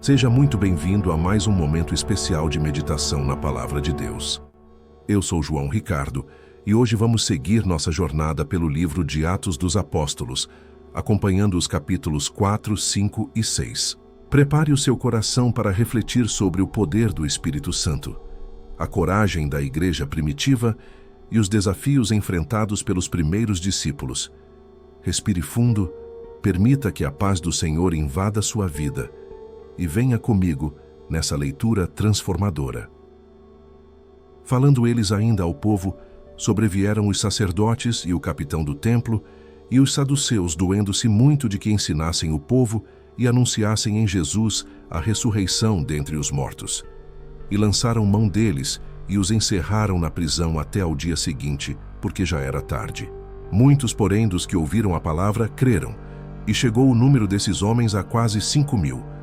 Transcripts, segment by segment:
Seja muito bem-vindo a mais um momento especial de meditação na Palavra de Deus. Eu sou João Ricardo e hoje vamos seguir nossa jornada pelo livro de Atos dos Apóstolos, acompanhando os capítulos 4, 5 e 6. Prepare o seu coração para refletir sobre o poder do Espírito Santo, a coragem da igreja primitiva e os desafios enfrentados pelos primeiros discípulos. Respire fundo, permita que a paz do Senhor invada sua vida e venha comigo nessa leitura transformadora. Falando eles ainda ao povo, sobrevieram os sacerdotes e o capitão do templo e os saduceus, doendo-se muito de que ensinassem o povo e anunciassem em Jesus a ressurreição dentre os mortos. E lançaram mão deles e os encerraram na prisão até ao dia seguinte, porque já era tarde. Muitos, porém, dos que ouviram a palavra, creram, e chegou o número desses homens a quase 5.000.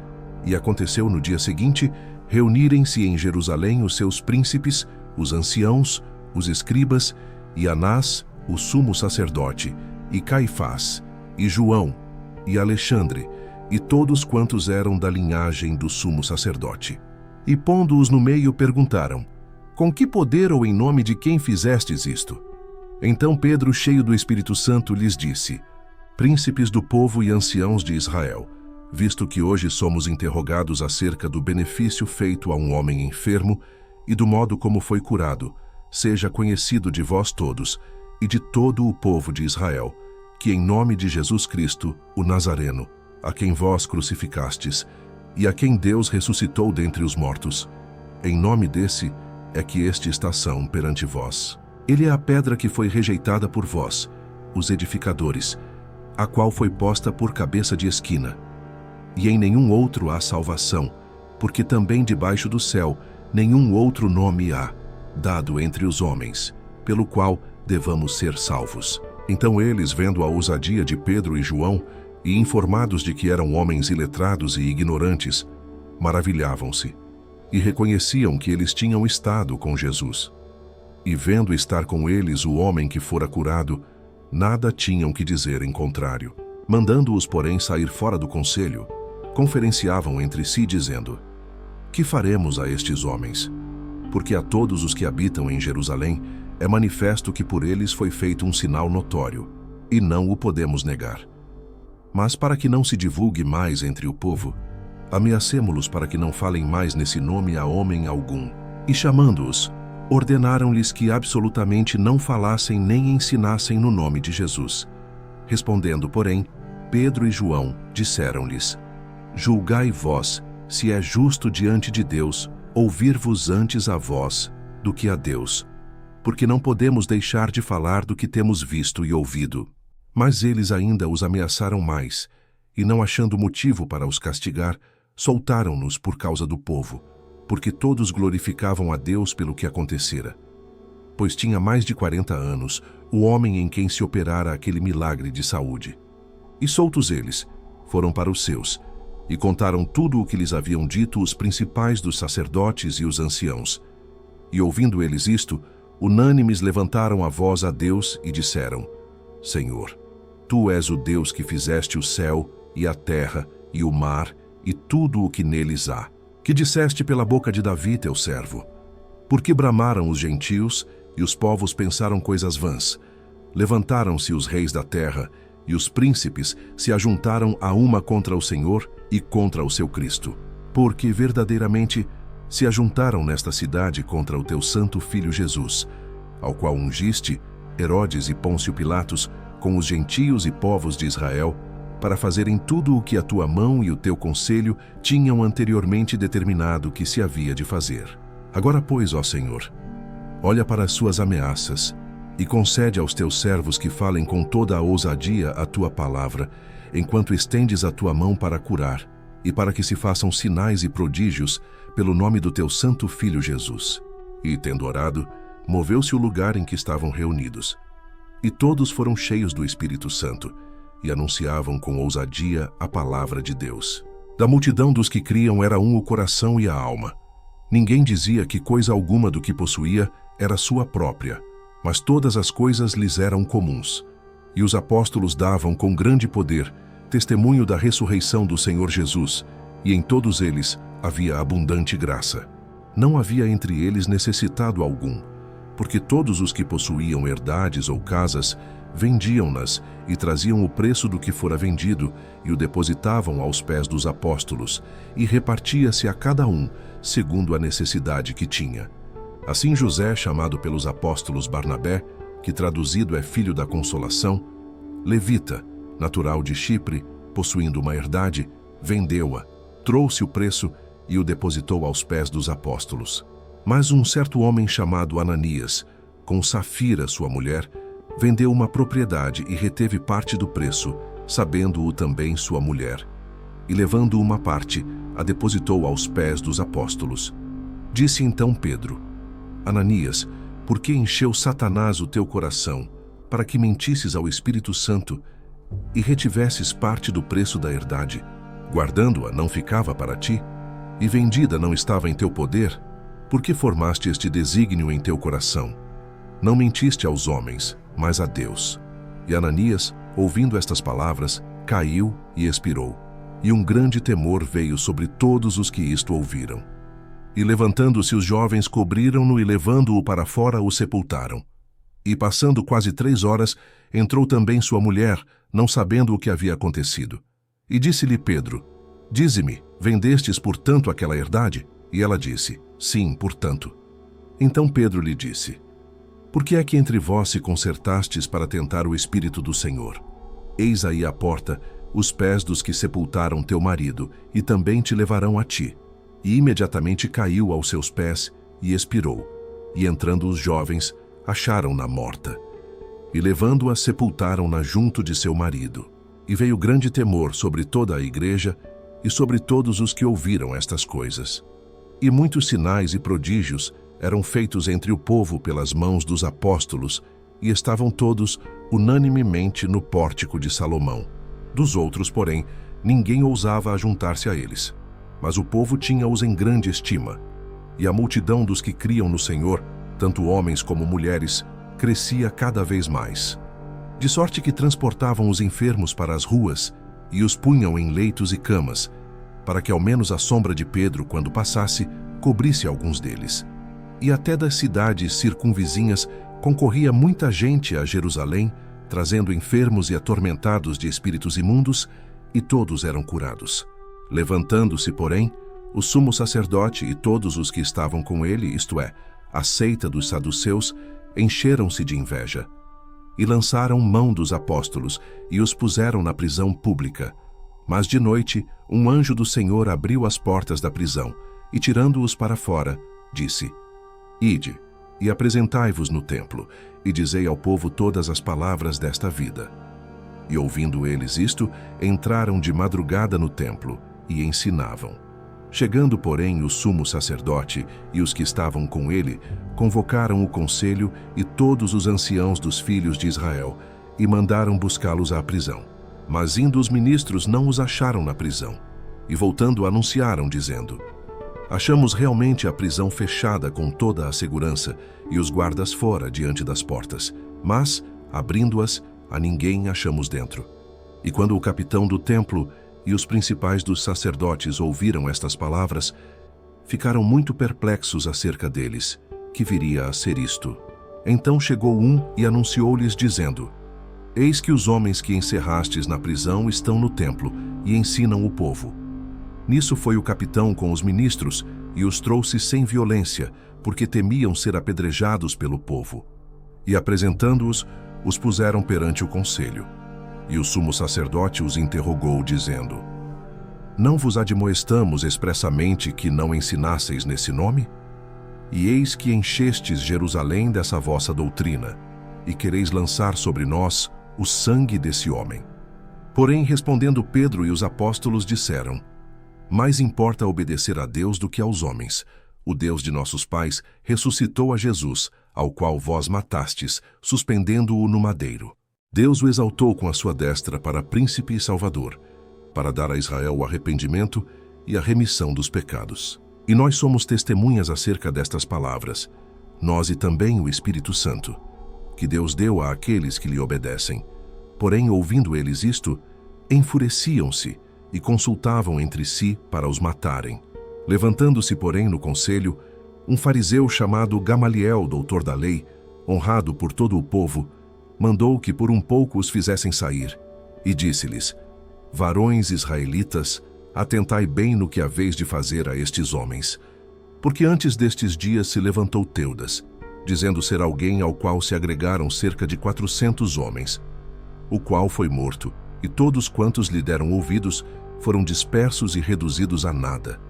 E aconteceu no dia seguinte reunirem-se em Jerusalém os seus príncipes, os anciãos, os escribas, e Anás, o sumo sacerdote, e Caifás, e João, e Alexandre, e todos quantos eram da linhagem do sumo sacerdote. E pondo-os no meio, perguntaram: com que poder ou em nome de quem fizestes isto? Então Pedro, cheio do Espírito Santo, lhes disse: príncipes do povo e anciãos de Israel, visto que hoje somos interrogados acerca do benefício feito a um homem enfermo e do modo como foi curado, seja conhecido de vós todos e de todo o povo de Israel, que em nome de Jesus Cristo, o Nazareno, a quem vós crucificastes, e a quem Deus ressuscitou dentre os mortos, em nome desse é que estação perante vós. Ele é a pedra que foi rejeitada por vós, os edificadores, a qual foi posta por cabeça de esquina. E em nenhum outro há salvação, porque também debaixo do céu nenhum outro nome há, dado entre os homens, pelo qual devamos ser salvos. Então eles, vendo a ousadia de Pedro e João, e informados de que eram homens iletrados e ignorantes, maravilhavam-se, e reconheciam que eles tinham estado com Jesus. E vendo estar com eles o homem que fora curado, nada tinham que dizer em contrário. Mandando-os, porém, sair fora do conselho, conferenciavam entre si, dizendo: que faremos a estes homens? Porque a todos os que habitam em Jerusalém é manifesto que por eles foi feito um sinal notório, e não o podemos negar. Mas para que não se divulgue mais entre o povo, ameacemo-los para que não falem mais nesse nome a homem algum. E chamando-os, ordenaram-lhes que absolutamente não falassem nem ensinassem no nome de Jesus. Respondendo, porém, Pedro e João disseram-lhes: julgai vós se é justo diante de Deus ouvir-vos antes a vós do que a Deus, porque não podemos deixar de falar do que temos visto e ouvido. Mas eles ainda os ameaçaram mais, e não achando motivo para os castigar, soltaram-nos por causa do povo, porque todos glorificavam a Deus pelo que acontecera. Pois tinha mais de 40 anos o homem em quem se operara aquele milagre de saúde. E soltos eles, foram para os seus, e contaram tudo o que lhes haviam dito os principais dos sacerdotes e os anciãos. E ouvindo eles isto, unânimes levantaram a voz a Deus e disseram: Senhor, Tu és o Deus que fizeste o céu e a terra e o mar e tudo o que neles há, que disseste pela boca de Davi teu servo. Porque bramaram os gentios e os povos pensaram coisas vãs. Levantaram-se os reis da terra e os príncipes se ajuntaram a uma contra o Senhor e contra o seu Cristo. Porque verdadeiramente se ajuntaram nesta cidade contra o teu santo Filho Jesus, ao qual ungiste Herodes e Pôncio Pilatos com os gentios e povos de Israel, para fazerem tudo o que a tua mão e o teu conselho tinham anteriormente determinado que se havia de fazer. Agora, pois, ó Senhor, olha para as suas ameaças e concede aos teus servos que falem com toda a ousadia a tua palavra, enquanto estendes a tua mão para curar, e para que se façam sinais e prodígios pelo nome do teu santo Filho Jesus. E, tendo orado, moveu-se o lugar em que estavam reunidos. E todos foram cheios do Espírito Santo, e anunciavam com ousadia a palavra de Deus. Da multidão dos que criam era um o coração e a alma. Ninguém dizia que coisa alguma do que possuía era sua própria, mas todas as coisas lhes eram comuns. E os apóstolos davam com grande poder testemunho da ressurreição do Senhor Jesus, e em todos eles havia abundante graça. Não havia entre eles necessitado algum, porque todos os que possuíam herdades ou casas vendiam-nas e traziam o preço do que fora vendido e o depositavam aos pés dos apóstolos, e repartia-se a cada um segundo a necessidade que tinha. Assim José, chamado pelos apóstolos Barnabé, que traduzido é filho da consolação, levita, natural de Chipre, possuindo uma herdade, vendeu-a, trouxe o preço e o depositou aos pés dos apóstolos. Mas um certo homem chamado Ananias, com Safira, sua mulher, vendeu uma propriedade e reteve parte do preço, sabendo-o também sua mulher. E levando uma parte, a depositou aos pés dos apóstolos. Disse então Pedro: Ananias, por que encheu Satanás o teu coração, para que mentisses ao Espírito Santo e retivesses parte do preço da herdade? Guardando-a não ficava para ti, e vendida não estava em teu poder? Por que formaste este desígnio em teu coração? Não mentiste aos homens, mas a Deus. E Ananias, ouvindo estas palavras, caiu e expirou. E um grande temor veio sobre todos os que isto ouviram. E levantando-se os jovens, cobriram-no e levando-o para fora, o sepultaram. E passando quase 3 horas, entrou também sua mulher, não sabendo o que havia acontecido. E disse-lhe Pedro: Dize-me, vendestes portanto aquela herdade? E ela disse: Sim, portanto. Então Pedro lhe disse: Por que é que entre vós se concertastes para tentar o Espírito do Senhor? Eis aí à porta os pés dos que sepultaram teu marido, e também te levarão a ti. E imediatamente caiu aos seus pés e expirou. E entrando os jovens, acharam-na morta. E levando-a, sepultaram-na junto de seu marido. E veio grande temor sobre toda a igreja e sobre todos os que ouviram estas coisas. E muitos sinais e prodígios eram feitos entre o povo pelas mãos dos apóstolos, e estavam todos unanimemente no pórtico de Salomão. Dos outros, porém, ninguém ousava ajuntar-se a eles. Mas o povo tinha-os em grande estima. E a multidão dos que criam no Senhor, tanto homens como mulheres, crescia cada vez mais. De sorte que transportavam os enfermos para as ruas e os punham em leitos e camas, para que ao menos a sombra de Pedro, quando passasse, cobrisse alguns deles. E até das cidades circunvizinhas concorria muita gente a Jerusalém, trazendo enfermos e atormentados de espíritos imundos, e todos eram curados. Levantando-se, porém, o sumo sacerdote e todos os que estavam com ele, isto é, a seita dos saduceus, encheram-se de inveja. E lançaram mão dos apóstolos e os puseram na prisão pública. Mas de noite, um anjo do Senhor abriu as portas da prisão e, tirando-os para fora, disse: Ide, e apresentai-vos no templo, e dizei ao povo todas as palavras desta vida. E ouvindo eles isto, entraram de madrugada no templo e ensinavam. Chegando, porém, o sumo sacerdote e os que estavam com ele, convocaram o conselho e todos os anciãos dos filhos de Israel, e mandaram buscá-los à prisão. Mas indo os ministros não os acharam na prisão, e voltando anunciaram, dizendo: Achamos realmente a prisão fechada com toda a segurança, e os guardas fora diante das portas, mas, abrindo-as, a ninguém achamos dentro. E quando o capitão do templo e os principais dos sacerdotes ouviram estas palavras, ficaram muito perplexos acerca deles, que viria a ser isto. Então chegou um e anunciou-lhes, dizendo: Eis que os homens que encerrastes na prisão estão no templo e ensinam o povo. Nisso foi o capitão com os ministros e os trouxe sem violência, porque temiam ser apedrejados pelo povo. E apresentando-os, os puseram perante o conselho. E o sumo sacerdote os interrogou, dizendo: Não vos admoestamos expressamente que não ensinasseis nesse nome? E eis que enchestes Jerusalém dessa vossa doutrina, e quereis lançar sobre nós o sangue desse homem. Porém, respondendo Pedro e os apóstolos, disseram: Mais importa obedecer a Deus do que aos homens. O Deus de nossos pais ressuscitou a Jesus, ao qual vós matastes, suspendendo-o no madeiro. Deus o exaltou com a sua destra para príncipe e salvador, para dar a Israel o arrependimento e a remissão dos pecados. E nós somos testemunhas acerca destas palavras, nós e também o Espírito Santo, que Deus deu àqueles que lhe obedecem. Porém, ouvindo eles isto, enfureciam-se e consultavam entre si para os matarem. Levantando-se, porém, no conselho, um fariseu chamado Gamaliel, doutor da lei, honrado por todo o povo, mandou que por um pouco os fizessem sair, e disse-lhes: varões israelitas, atentai bem no que haveis de fazer a estes homens. Porque antes destes dias se levantou Teudas, dizendo ser alguém ao qual se agregaram cerca de 400 homens, o qual foi morto, e todos quantos lhe deram ouvidos foram dispersos e reduzidos a nada.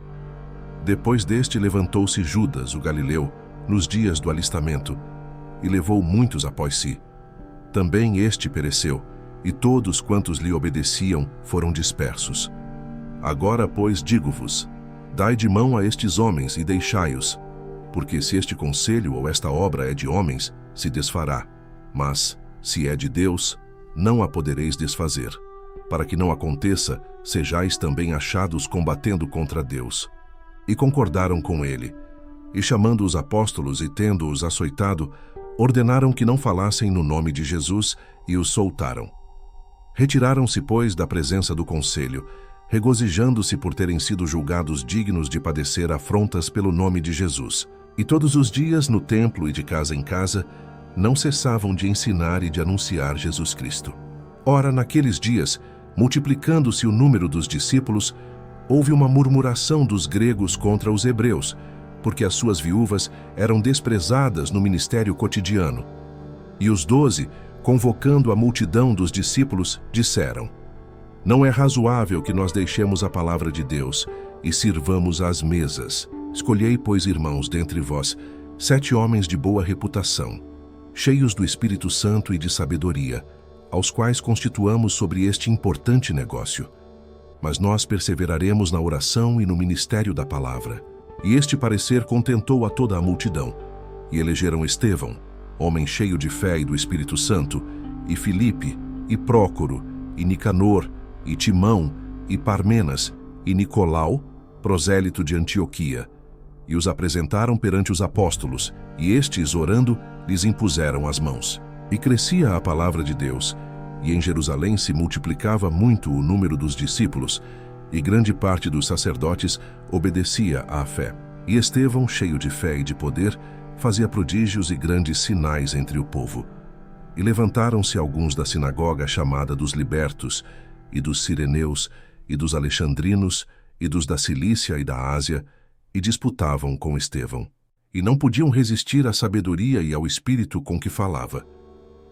Depois deste levantou-se Judas, o Galileu, nos dias do alistamento, e levou muitos após si. Também este pereceu, e todos quantos lhe obedeciam foram dispersos. Agora, pois, digo-vos, dai de mão a estes homens e deixai-os, porque se este conselho ou esta obra é de homens, se desfará, mas, se é de Deus, não a podereis desfazer, para que não aconteça, sejais também achados combatendo contra Deus. E concordaram com ele, e chamando os apóstolos e tendo-os açoitado, ordenaram que não falassem no nome de Jesus e os soltaram. Retiraram-se, pois, da presença do conselho, regozijando-se por terem sido julgados dignos de padecer afrontas pelo nome de Jesus. E todos os dias, no templo e de casa em casa, não cessavam de ensinar e de anunciar Jesus Cristo. Ora, naqueles dias, multiplicando-se o número dos discípulos, houve uma murmuração dos gregos contra os hebreus, porque as suas viúvas eram desprezadas no ministério cotidiano. E os 12, convocando a multidão dos discípulos, disseram: não é razoável que nós deixemos a palavra de Deus e sirvamos às mesas. Escolhei, pois, irmãos, dentre vós, 7 homens de boa reputação, cheios do Espírito Santo e de sabedoria, aos quais constituamos sobre este importante negócio. Mas nós perseveraremos na oração e no ministério da palavra. E este parecer contentou a toda a multidão. E elegeram Estevão, homem cheio de fé e do Espírito Santo, e Filipe, e Prócoro, e Nicanor, e Timão, e Parmenas, e Nicolau, prosélito de Antioquia, e os apresentaram perante os apóstolos, e estes, orando, lhes impuseram as mãos. E crescia a palavra de Deus, e em Jerusalém se multiplicava muito o número dos discípulos, e grande parte dos sacerdotes obedecia à fé. E Estevão, cheio de fé e de poder, fazia prodígios e grandes sinais entre o povo. E levantaram-se alguns da sinagoga chamada dos libertos, e dos sireneus, e dos alexandrinos, e dos da Cilícia e da Ásia, e disputavam com Estevão. E não podiam resistir à sabedoria e ao espírito com que falava.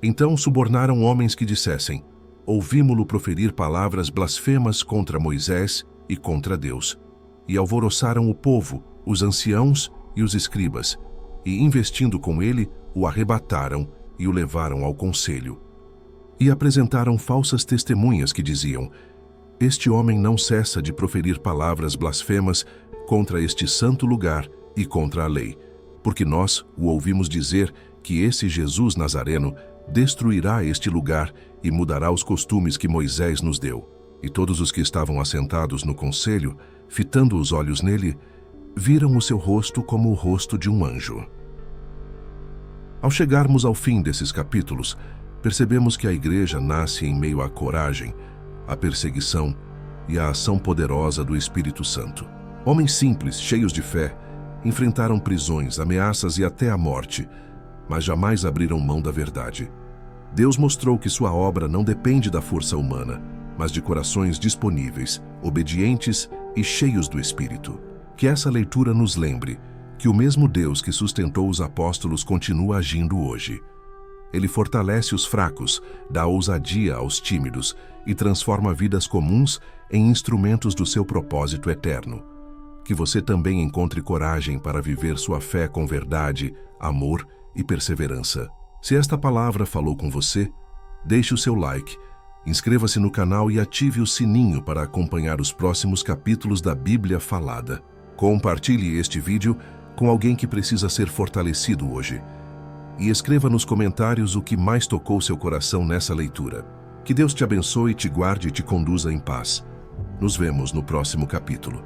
Então subornaram homens que dissessem: ouvimo-lo proferir palavras blasfemas contra Moisés e contra Deus. E alvoroçaram o povo, os anciãos e os escribas, e investindo com ele, o arrebataram e o levaram ao conselho. E apresentaram falsas testemunhas que diziam: este homem não cessa de proferir palavras blasfemas contra este santo lugar e contra a lei, porque nós o ouvimos dizer que esse Jesus Nazareno destruirá este lugar e mudará os costumes que Moisés nos deu. E todos os que estavam assentados no conselho, fitando os olhos nele, viram o seu rosto como o rosto de um anjo. Ao chegarmos ao fim desses capítulos, percebemos que a igreja nasce em meio à coragem, à perseguição e à ação poderosa do Espírito Santo. Homens simples, cheios de fé, enfrentaram prisões, ameaças e até a morte, mas jamais abriram mão da verdade. Deus mostrou que sua obra não depende da força humana, mas de corações disponíveis, obedientes e cheios do Espírito. Que essa leitura nos lembre que o mesmo Deus que sustentou os apóstolos continua agindo hoje. Ele fortalece os fracos, dá ousadia aos tímidos e transforma vidas comuns em instrumentos do seu propósito eterno. Que você também encontre coragem para viver sua fé com verdade, amor e perseverança. Se esta palavra falou com você, deixe o seu like, inscreva-se no canal e ative o sininho para acompanhar os próximos capítulos da Bíblia Falada. Compartilhe este vídeo com alguém que precisa ser fortalecido hoje. E escreva nos comentários o que mais tocou seu coração nessa leitura. Que Deus te abençoe, te guarde e te conduza em paz. Nos vemos no próximo capítulo.